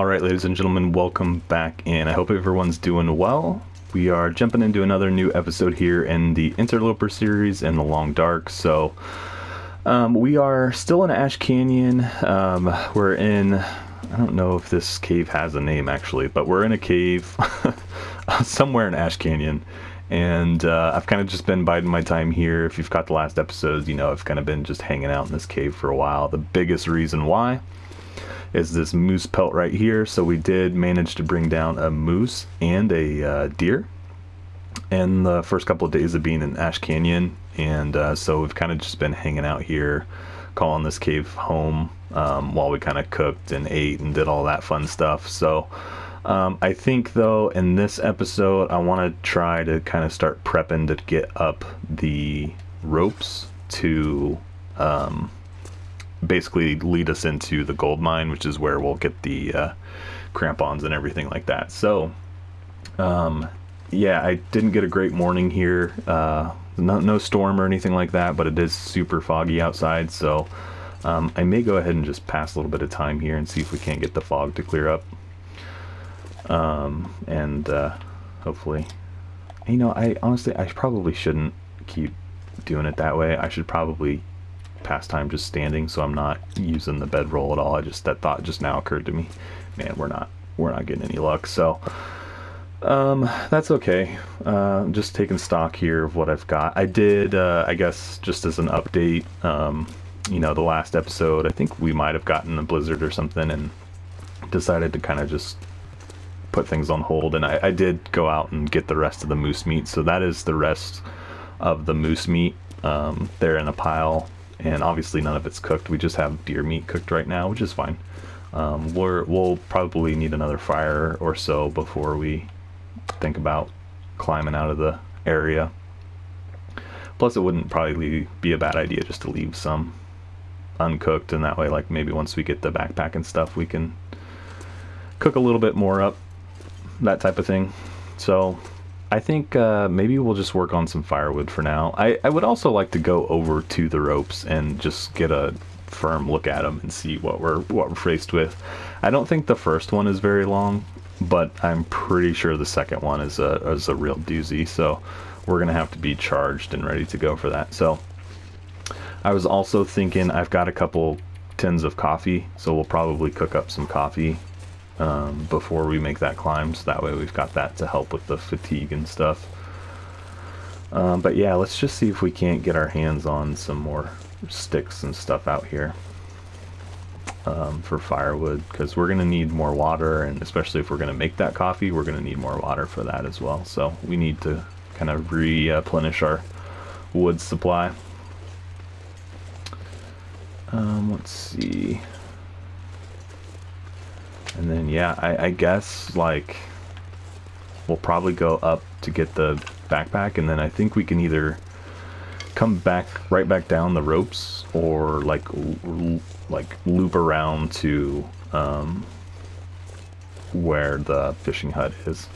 Alright, ladies and gentlemen, welcome back in. I hope everyone's doing well. We are jumping into another new episode here in the Interloper series in the Long Dark. So, we are still in Ash Canyon. We're in, I don't know if this cave has a name actually, but we're in a cave somewhere in Ash Canyon. And I've kind of just been biding my time here. If you've caught the last episodes, you know I've kind of been just hanging out in this cave for a while. The biggest reason why is this moose pelt right here. So we did manage to bring down a moose and a deer in the first couple of days of being in Ash Canyon. And so we've kind of just been hanging out here, calling this cave home, while we kind of cooked and ate and did all that fun stuff. So I think though in this episode I want to try to kind of start prepping to get up the ropes to basically lead us into the gold mine, which is where we'll get the crampons and everything like that. So yeah, I didn't get a great morning here, no storm or anything like that, but it is super foggy outside. So I may go ahead and just pass a little bit of time here and see if we can't get the fog to clear up. And hopefully, you know, I probably shouldn't keep doing it that way. I should probably pass time just standing, so I'm not using the bedroll at all. That thought just now occurred to me. Man, we're not getting any luck. So that's okay. Just taking stock here of what I've got. I did, I guess, just as an update, you know, the last episode, I think we might have gotten a blizzard or something and decided to kind of just put things on hold, and I did go out and get the rest of the moose meat. So that is the rest of the moose meat. They're in a pile, and obviously none of it's cooked. We just have deer meat cooked right now, which is fine. We'll probably need another fire or so before we think about climbing out of the area. Plus it wouldn't probably be a bad idea just to leave some uncooked, and that way, like, maybe once we get the backpack and stuff, we can cook a little bit more up, that type of thing. So I think maybe we'll just work on some firewood for now. I would also like to go over to the ropes and just get a firm look at them and see what we're faced with. I don't think the first one is very long, but I'm pretty sure the second one is a real doozy. So we're gonna have to be charged and ready to go for that. So I was also thinking, I've got a couple tins of coffee, so we'll probably cook up some coffee before we make that climb, so that way we've got that to help with the fatigue and stuff. But yeah, let's just see if we can't get our hands on some more sticks and stuff out here for firewood, because we're going to need more water, and especially if we're going to make that coffee, we're going to need more water for that as well. So we need to kind of replenish our wood supply. Let's see. And then yeah, I guess, like, we'll probably go up to get the backpack, and then I think we can either come back right back down the ropes, or like loop around to where the fishing hut is,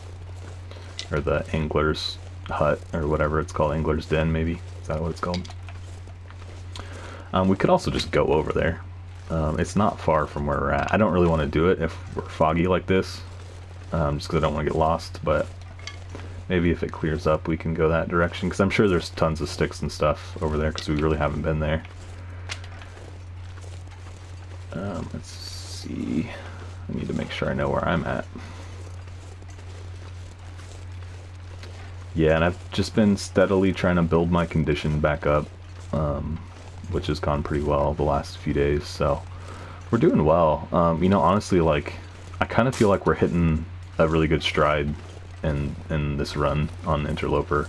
or the angler's hut, or whatever it's called, angler's den, maybe. Is that what it's called? We could also just go over there. It's not far from where we're at. I don't really want to do it if we're foggy like this, just because I don't want to get lost, but maybe if it clears up we can go that direction, because I'm sure there's tons of sticks and stuff over there, because we really haven't been there. Let's see. I need to make sure I know where I'm at. Yeah, and I've just been steadily trying to build my condition back up, which has gone pretty well the last few days, so we're doing well. You know, honestly, like, I kind of feel like we're hitting a really good stride in this run on Interloper.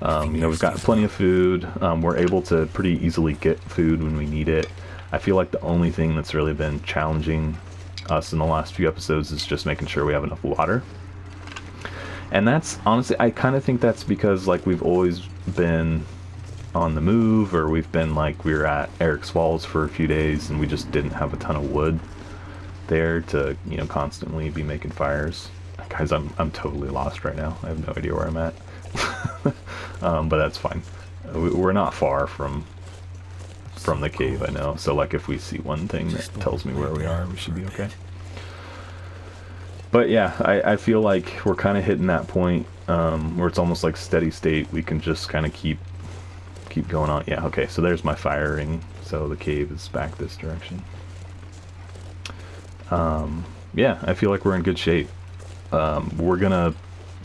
You know, we've got plenty of food. We're able to pretty easily get food when we need it. I feel like the only thing that's really been challenging us in the last few episodes is just making sure we have enough water. And that's, honestly, I kind of think that's because, like, we've always been on the move, or we've been, like, we were at Eric's Falls for a few days and we just didn't have a ton of wood there to, you know, constantly be making fires. Guys, I'm totally lost right now. I have no idea where I'm at. But that's fine. We're not far from the cave, I know. So, like, if we see one thing that tells me where we are, we should be okay. But yeah, I feel like we're kind of hitting that point where it's almost like steady state. We can just kind of keep going on. Yeah, okay, so there's my firing. So the cave is back this direction. Yeah, I feel like we're in good shape. We're gonna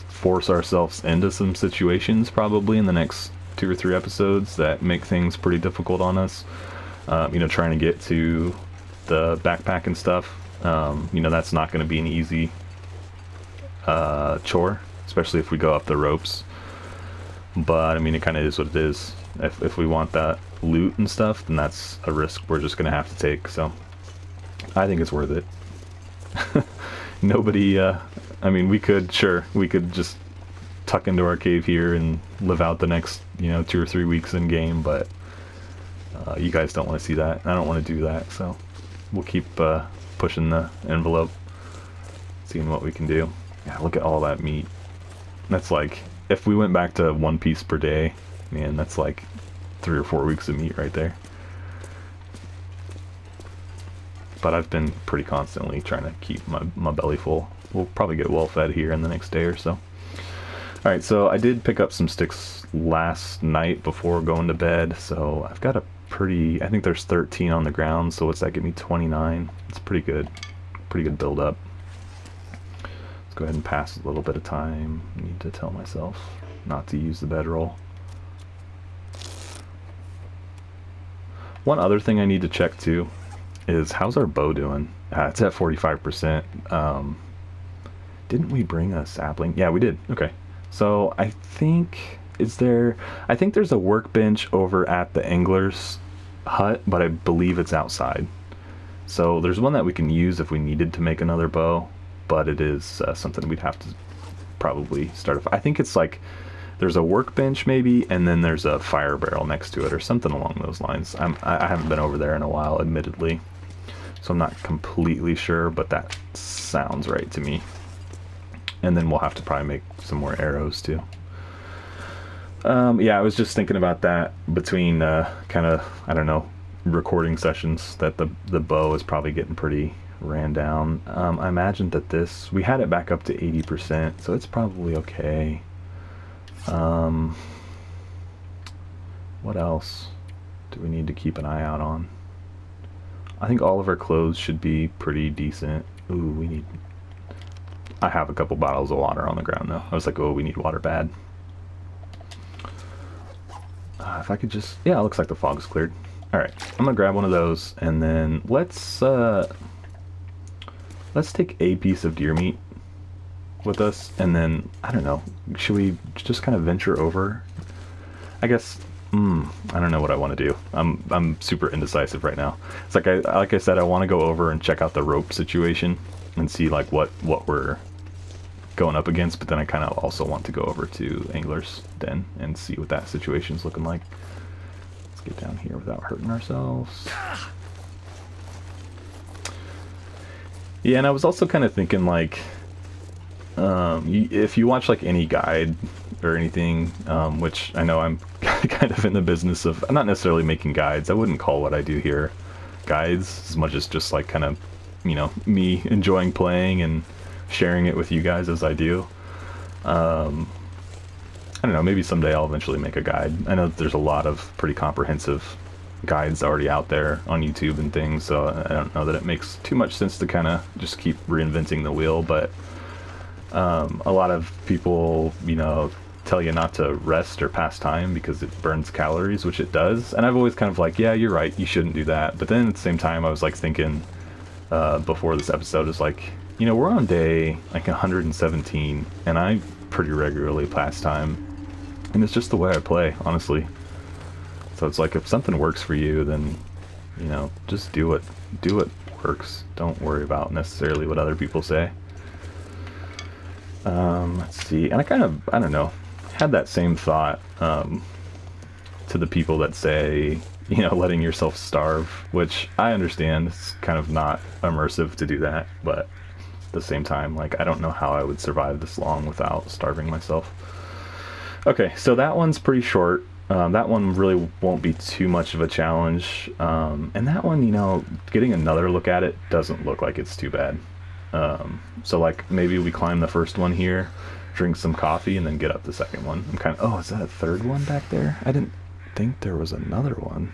force ourselves into some situations probably in the next 2 or 3 episodes that make things pretty difficult on us. You know, trying to get to the backpack and stuff. You know, that's not going to be an easy chore, especially if we go up the ropes. But I mean, it kind of is what it is. If we want that loot and stuff, then that's a risk we're just going to have to take. So I think it's worth it. Nobody, I mean, we could just tuck into our cave here and live out the next, you know, 2 or 3 weeks in game, but you guys don't want to see that. I don't want to do that, so we'll keep pushing the envelope, seeing what we can do. Yeah, look at all that meat. That's like, if we went back to 1 piece per day, man, that's like 3 or 4 weeks of meat right there. But I've been pretty constantly trying to keep my belly full. We'll probably get well fed here in the next day or so. Alright, so I did pick up some sticks last night before going to bed, so I've got a pretty, I think there's 13 on the ground, so what's that give me, 29? It's pretty good build up. Let's go ahead and pass a little bit of time. I need to tell myself not to use the bedroll. One other thing I need to check too is, how's our bow doing? It's at 45%. Didn't we bring a sapling? Yeah, we did. Okay. So I think, I think there's a workbench over at the angler's hut, but I believe it's outside. So there's one that we can use if we needed to make another bow, but it is something we'd have to probably start. I think it's like, there's a workbench maybe, and then there's a fire barrel next to it or something along those lines. I haven't been over there in a while, admittedly, so I'm not completely sure, but that sounds right to me. And then we'll have to probably make some more arrows too. Yeah, I was just thinking about that between kind of, I don't know, recording sessions, that the bow is probably getting pretty ran down. I imagine that we had it back up to 80%, so it's probably okay. What else do we need to keep an eye out on? I think all of our clothes should be pretty decent. Ooh, I have a couple bottles of water on the ground though. I was like, oh, we need water bad. If I could just, yeah, it looks like the fog's cleared. All right, I'm gonna grab one of those, and then let's take a piece of deer meat with us, and then I don't know, should we just kind of venture over? I guess I don't know what I want to do. I'm super indecisive right now. It's like I said, I want to go over and check out the rope situation and see like what we're going up against, but then I kind of also want to go over to Angler's Den and see what that situation's looking like. Let's get down here without hurting ourselves. Yeah, and I was also kind of thinking like, if you watch like any guide or anything, which I know I'm kind of in the business of, I'm not necessarily making guides. I wouldn't call what I do here guides as much as just like kind of, you know, me enjoying playing and sharing it with you guys as I do. I don't know, maybe someday I'll eventually make a guide. I know that there's a lot of pretty comprehensive guides already out there on YouTube and things, so I don't know that it makes too much sense to kind of just keep reinventing the wheel, but a lot of people, you know, tell you not to rest or pass time because it burns calories, which it does, and I've always kind of like, yeah, you're right, you shouldn't do that. But then at the same time, I was like thinking before this episode, is like, you know, we're on day like 117, and I pretty regularly pass time, and it's just the way I play, honestly. So it's like, if something works for you, then, you know, just do what works. Don't worry about necessarily what other people say. Let's see, and I don't know, had that same thought to the people that say, you know, letting yourself starve, which I understand it's kind of not immersive to do that, but at the same time, like, I don't know how I would survive this long without starving myself. Okay, so that one's pretty short. That one really won't be too much of a challenge, and that one, you know, getting another look at it doesn't look like it's too bad. So like maybe we climb the first one here, drink some coffee, and then get up the second one. I'm kind of, oh, is that a third one back there? I didn't think there was another one.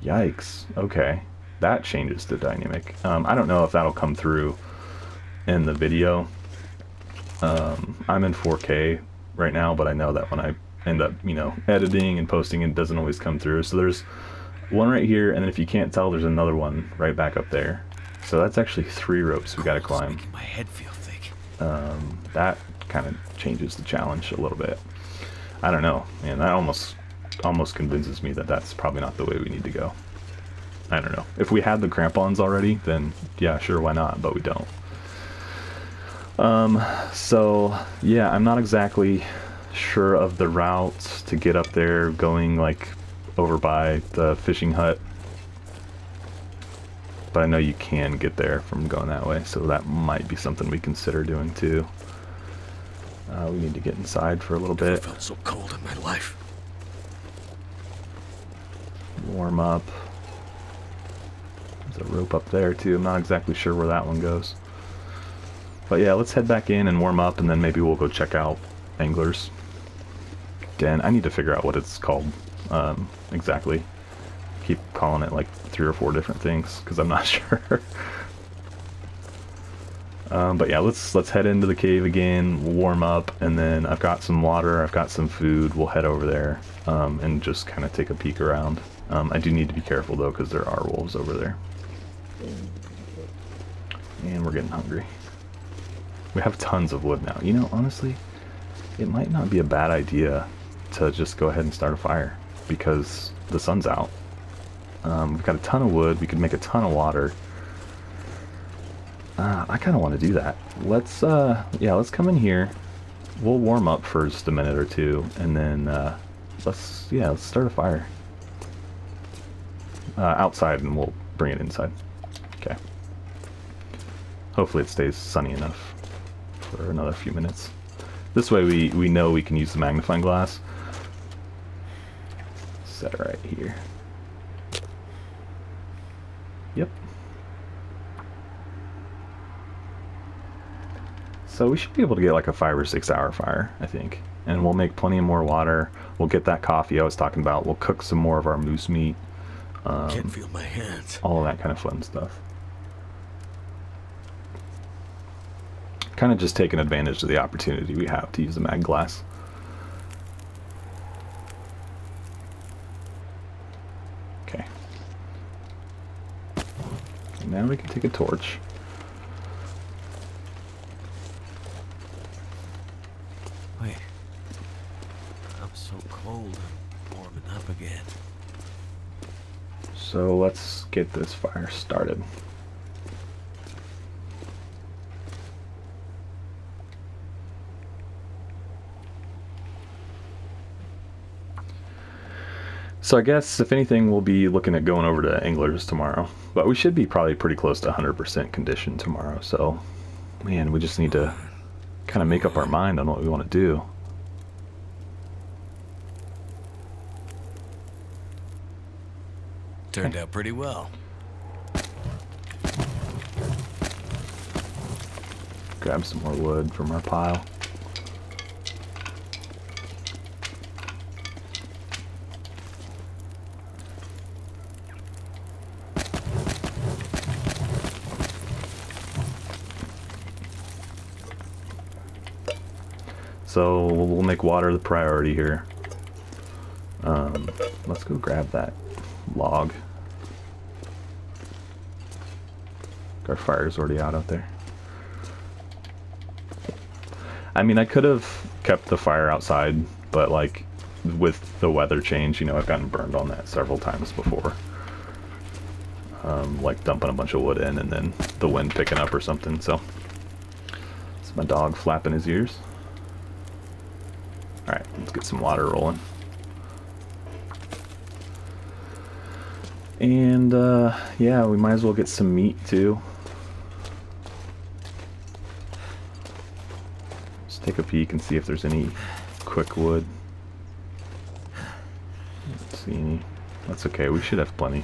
Yikes. Okay, that changes the dynamic. I don't know if that'll come through in the video. I'm in 4K right now, but I know that when I end up, you know, editing and posting, it doesn't always come through. So there's one right here, and then if you can't tell, there's another one right back up there. So that's actually 3 ropes we gotta climb. My head feel thick. That kind of changes the challenge a little bit. I don't know, man. That almost convinces me that that's probably not the way we need to go. I don't know. If we had the crampons already, then yeah, sure, why not? But we don't. So yeah, I'm not exactly sure of the routes to get up there, going like over by the fishing hut, but I know you can get there from going that way, so that might be something we consider doing too. We need to get inside for a little bit. I felt so cold in my life. Warm up. There's a rope up there too. I'm not exactly sure where that one goes. But yeah, let's head back in and warm up, and then maybe we'll go check out Angler's Den. I need to figure out what it's called exactly. Keep calling it like 3 or 4 different things because I'm not sure. But yeah, let's head into the cave again. We'll warm up, and then I've got some water, I've got some food. We'll head over there and just kind of take a peek around. I do need to be careful though because there are wolves over there. And we're getting hungry. We have tons of wood now. You know, honestly, it might not be a bad idea to just go ahead and start a fire because the sun's out. We've got a ton of wood. We could make a ton of water. I kind of want to do that. Let's come in here. We'll warm up for just a minute or two, and then let's start a fire outside, and we'll bring it inside. Okay. Hopefully it stays sunny enough for another few minutes. This way we know we can use the magnifying glass. Set it right here. Yep. So we should be able to get like a 5 or 6 hour fire, I think. And we'll make plenty of more water. We'll get that coffee I was talking about. We'll cook some more of our moose meat. Can't feel my hands. All of that kind of fun stuff. Kind of just taking advantage of the opportunity we have to use the mag glass. Okay. And now we can take a torch. Wait. I'm so cold. I'm warming up again. So let's get this fire started. So I guess, if anything, we'll be looking at going over to Angler's tomorrow. But we should be probably pretty close to 100% condition tomorrow. So, man, we just need to kind of make up our mind on what we want to do. Turned out pretty well. Grab some more wood from our pile. So we'll make water the priority here. Let's go grab that log. Our fire's already out there. I mean, I could have kept the fire outside, but like with the weather change, you know, I've gotten burned on that several times before. Like dumping a bunch of wood in and then the wind picking up or something. So it's my dog flapping his ears. Alright, let's get some water rolling. And, yeah, we might as well get some meat, too. Let's take a peek and see if there's any quick wood. Don't see any. That's okay, we should have plenty.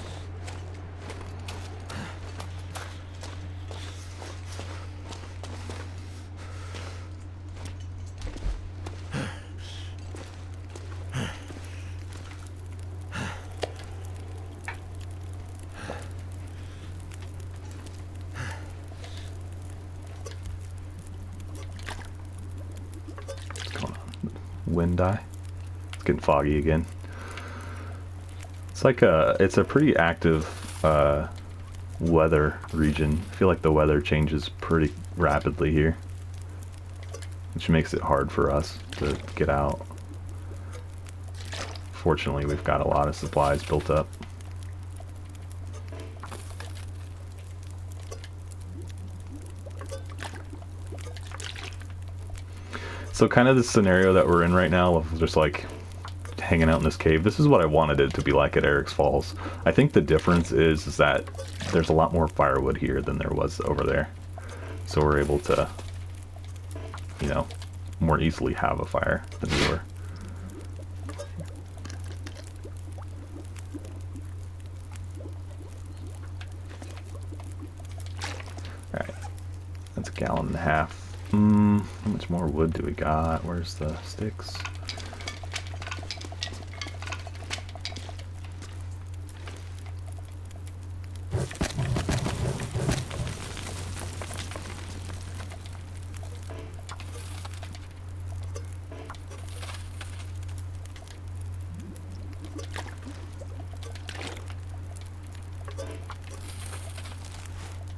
wind die. It's getting foggy again. It's like it's a pretty active weather region. I feel like the weather changes pretty rapidly here, which makes it hard for us to get out. Fortunately, we've got a lot of supplies built up. So kind of the scenario that we're in right now of just like hanging out in this cave, this is what I wanted it to be like at Eric's Falls. I think the difference is that there's a lot more firewood here than there was over there. So we're able to, you know, more easily have a fire than we were. Alright, that's a gallon and a half. How much more wood do we got? Where's the sticks?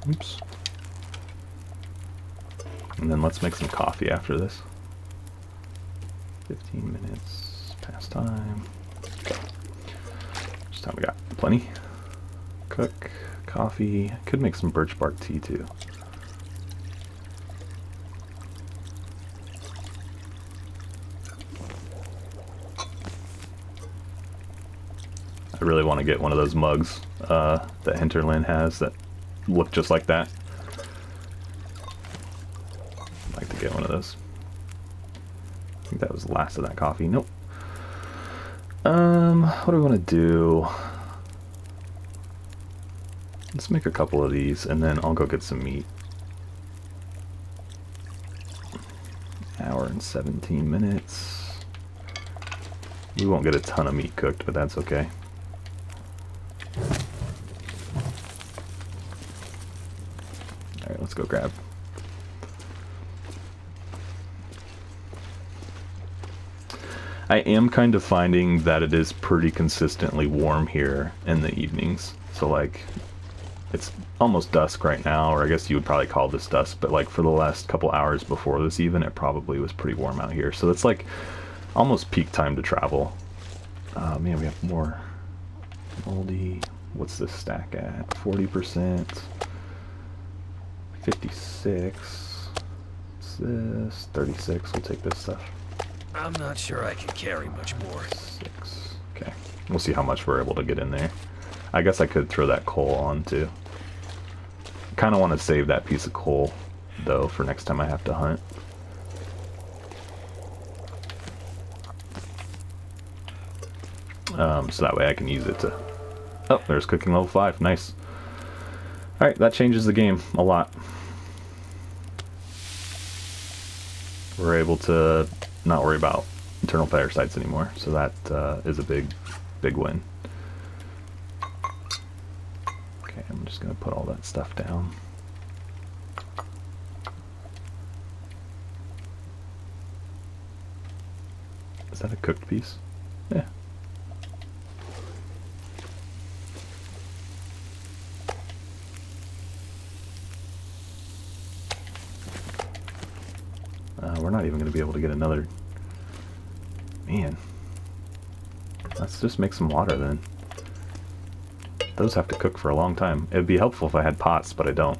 Oops. And then let's make some coffee after this. 15 minutes past time. Okay. Just time we got plenty. Cook, coffee. I could make some birch bark tea too. I really want to get one of those mugs that Hinterland has that look just like that. I'd like to get one of those. I think that was the last of that coffee. Nope. What do we want to do? Let's make a couple of these and then I'll go get some meat. Hour and 17 minutes. We won't get a ton of meat cooked, but that's okay. Alright, let's go grab. I am kind of finding that it is pretty consistently warm here in the evenings. So like, it's almost dusk right now, or I guess you would probably call this dusk, but like for the last couple hours before this even, it probably was pretty warm out here. So it's like almost peak time to travel. Man, we have more moldy. What's this stack at? 40%. 56. What's this? 36. We'll take this stuff. I'm not sure I can carry much more. 6. Okay. We'll see how much we're able to get in there. I guess I could throw that coal on too. Kind of want to save that piece of coal though for next time I have to hunt. So that way I can use it to... Oh, there's cooking level 5. Nice. Alright, that changes the game a lot. We're able to not worry about internal parasites anymore, so that is a big win. Okay, I'm just going to put all that stuff down. Is that a cooked piece? Yeah. We're not even going to be able to get another... Man. Let's just make some water then. Those have to cook for a long time. It would be helpful if I had pots, but I don't.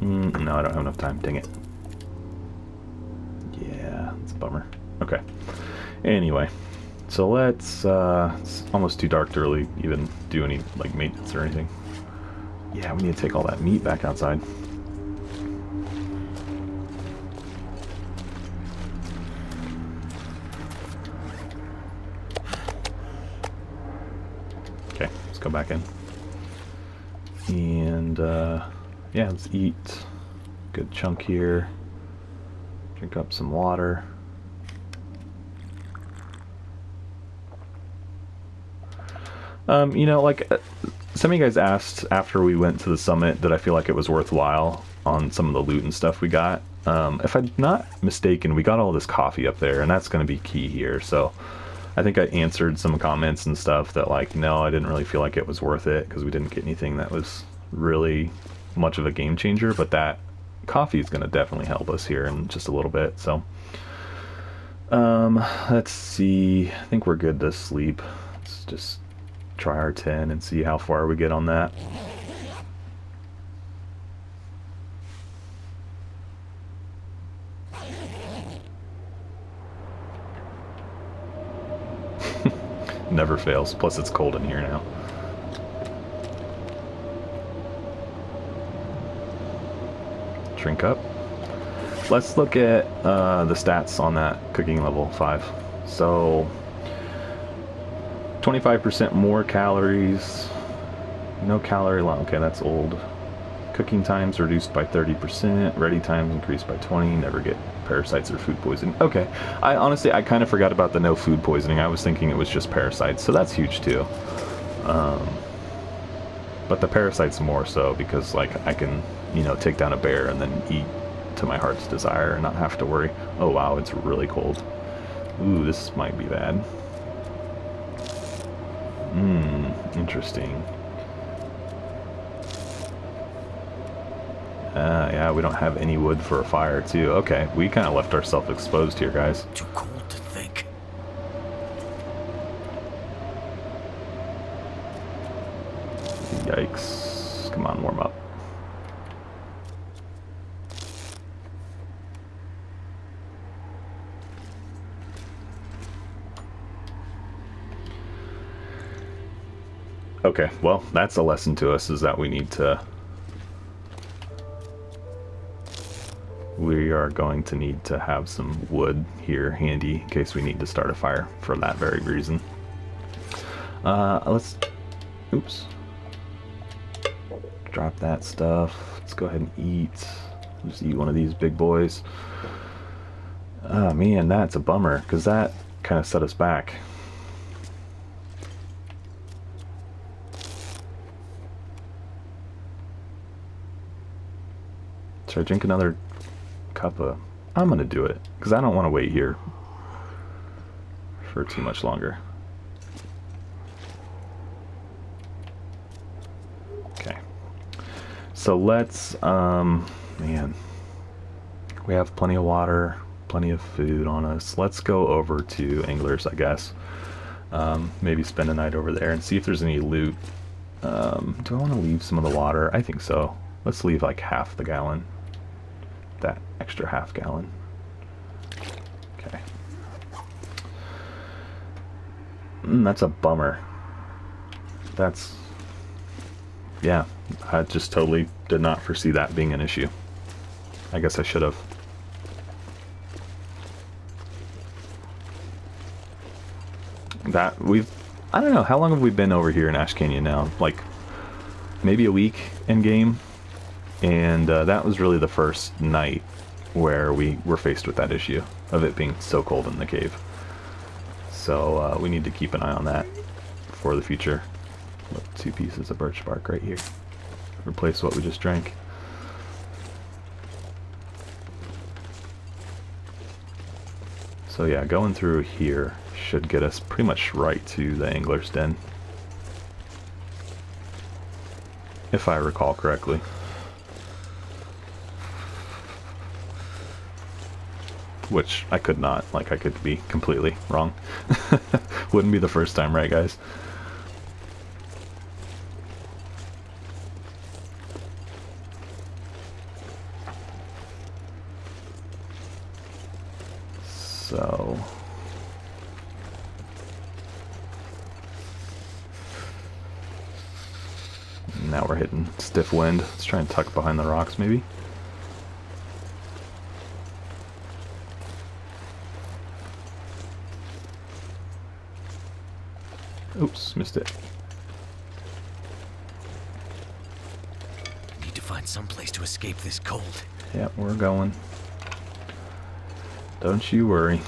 No, I don't have enough time. Dang it. Yeah, it's a bummer. Okay. Anyway, so let's, it's almost too dark to really even do any, like, maintenance or anything. Yeah, we need to take all that meat back outside. Okay, let's go back in. And, yeah, let's eat. Good chunk here. Drink up some water. You know, like some of you guys asked after we went to the summit, did I feel like it was worthwhile on some of the loot and stuff we got? If I'm not mistaken, we got all this coffee up there, and that's going to be key here. So I think I answered some comments and stuff that like, no, I didn't really feel like it was worth it because we didn't get anything that was really much of a game changer. But that coffee is going to definitely help us here in just a little bit. So let's see. I think we're good to sleep. Let's just try our 10 and see how far we get on that. Never fails. Plus it's cold in here now. Drink up. Let's look at the stats on that cooking level 5. So 25% more calories. No calorie loss. Okay, that's old. Cooking times reduced by 30%. Ready times increased by 20. Never get parasites or food poisoning. Okay, I honestly kind of forgot about the no food poisoning. I was thinking it was just parasites, so that's huge too. But the parasites more so because like I can, you know, take down a bear and then eat to my heart's desire and not have to worry. Oh wow, it's really cold. Ooh, this might be bad. Interesting. Yeah, we don't have any wood for a fire, too. Okay, we kind of left ourselves exposed here, guys. Too cold to think. Yikes. Come on, warm up. Okay, well, that's a lesson to us, is that we need to... We are going to need to have some wood here handy in case we need to start a fire for that very reason. Let's... Oops. Drop that stuff. Let's go ahead and eat. Just eat one of these big boys. Oh man, that's a bummer, because that kind of set us back. Should I drink another cup of... I'm gonna do it, because I don't want to wait here for too much longer. Okay. So let's, man, we have plenty of water, plenty of food on us. Let's go over to Anglers, I guess. Maybe spend a night over there and see if there's any loot. Do I want to leave some of the water? I think so. Let's leave like half the gallon. That extra half gallon. Okay. That's a bummer. That's... Yeah, I just totally did not foresee that being an issue. I guess I should have. That we've... I don't know, how long have we been over here in Ash Canyon now? Like, maybe a week in game? And that was really the first night where we were faced with that issue of it being so cold in the cave. So we need to keep an eye on that for the future. Look, 2 pieces of birch bark right here. Replace what we just drank. So yeah, going through here should get us pretty much right to the Angler's Den. If I recall correctly. Which I could not. Like, I could be completely wrong. Wouldn't be the first time, right, guys? So... Now we're hitting stiff wind. Let's try and tuck behind the rocks, maybe. Oops, missed it. Need to find some place to escape this cold. Yep, we're going. Don't you worry.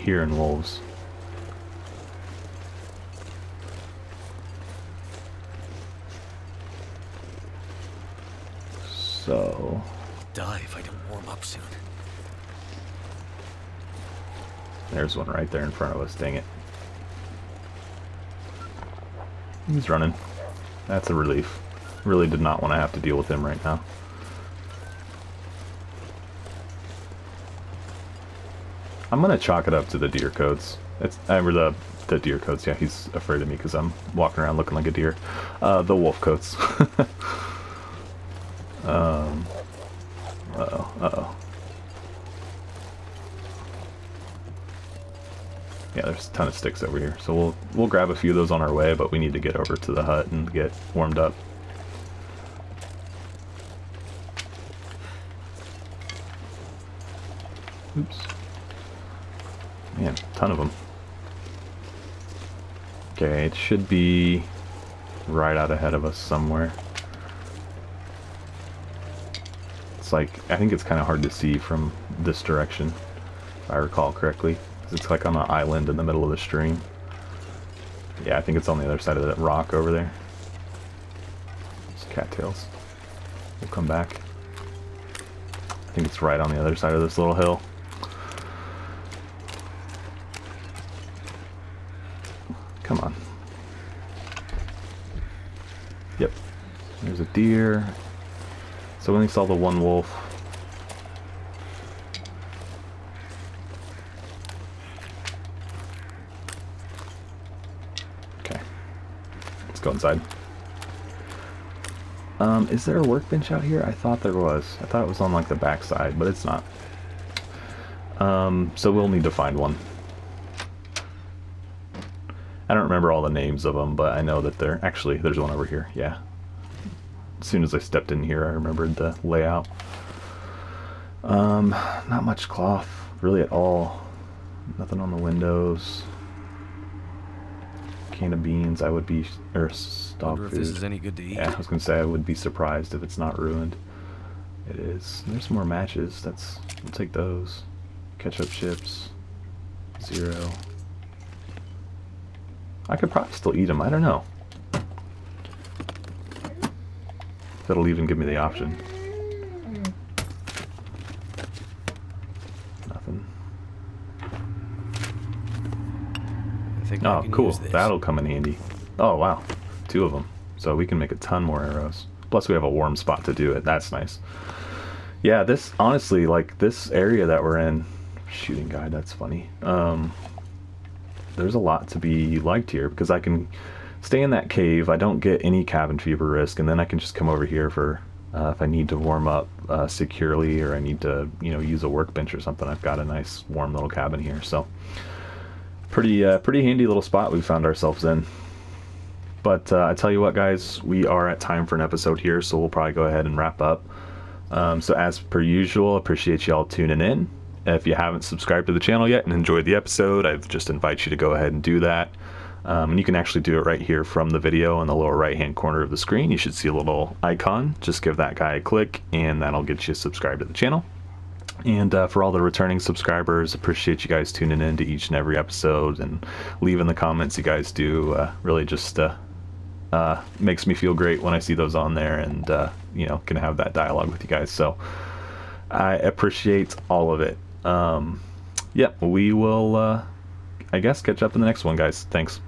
hearing wolves. So Die if I don't warm up soon. there's one right there in front of us, dang it. He's running. That's a relief. Really did not want to have to deal with him right now. I'm gonna chalk it up to the deer codes. It's or the deer codes. Yeah, he's afraid of me because I'm walking around looking like a deer. The wolf coats. Uh-oh. Yeah, there's a ton of sticks over here, so we'll grab a few of those on our way, but we need to get over to the hut and get warmed up. Oops. Man, ton of them. Okay, it should be right out ahead of us somewhere. It's like, I think it's kind of hard to see from this direction, if I recall correctly. It's like on an island in the middle of the stream. Yeah, I think it's on the other side of that rock over there. It's cattails. We'll come back. I think it's right on the other side of this little hill. Come on. Yep. There's a deer. So we only saw the one wolf. Okay. Let's go inside. Is there a workbench out here? I thought there was. I thought it was on like the back side, but it's not. So we'll need to find one. I don't remember all the names of them, but I know that they're... Actually, there's one over here. Yeah. As soon as I stepped in here, I remembered the layout. Not much cloth, really at all. Nothing on the windows. Can of beans, I would be... Or stock Wonder if food. this is any good to eat. Yeah, I was gonna say I would be surprised if it's not ruined. It is. There's some more matches. We'll take those. Ketchup chips. 0. I could probably still eat them. I don't know. If it'll even give me the option. Nothing. I think I Oh, can cool. use this. That'll come in handy. Oh, wow. 2 of them. So we can make a ton more arrows. Plus we have a warm spot to do it. That's nice. Yeah, this, honestly, like, this area that we're in... Shooting guide, that's funny. There's a lot to be liked here, because I can stay in that cave, I don't get any cabin fever risk, and then I can just come over here for if I need to warm up securely, or I need to, you know, use a workbench or something. I've got a nice warm little cabin here, so pretty handy little spot we found ourselves in. But I tell you what, guys, we are at time for an episode here, so we'll probably go ahead and wrap up. So as per usual, appreciate y'all tuning in. If you haven't subscribed to the channel yet and enjoyed the episode, I just invite you to go ahead and do that. And you can actually do it right here from the video in the lower right hand corner of the screen. You should see a little icon. Just give that guy a click and that'll get you subscribed to the channel. And for all the returning subscribers, appreciate you guys tuning in to each and every episode and leaving the comments you guys do. Really just makes me feel great when I see those on there, and you know, can have that dialogue with you guys. So I appreciate all of it. Yeah, we will, I guess, catch up in the next one, guys. Thanks.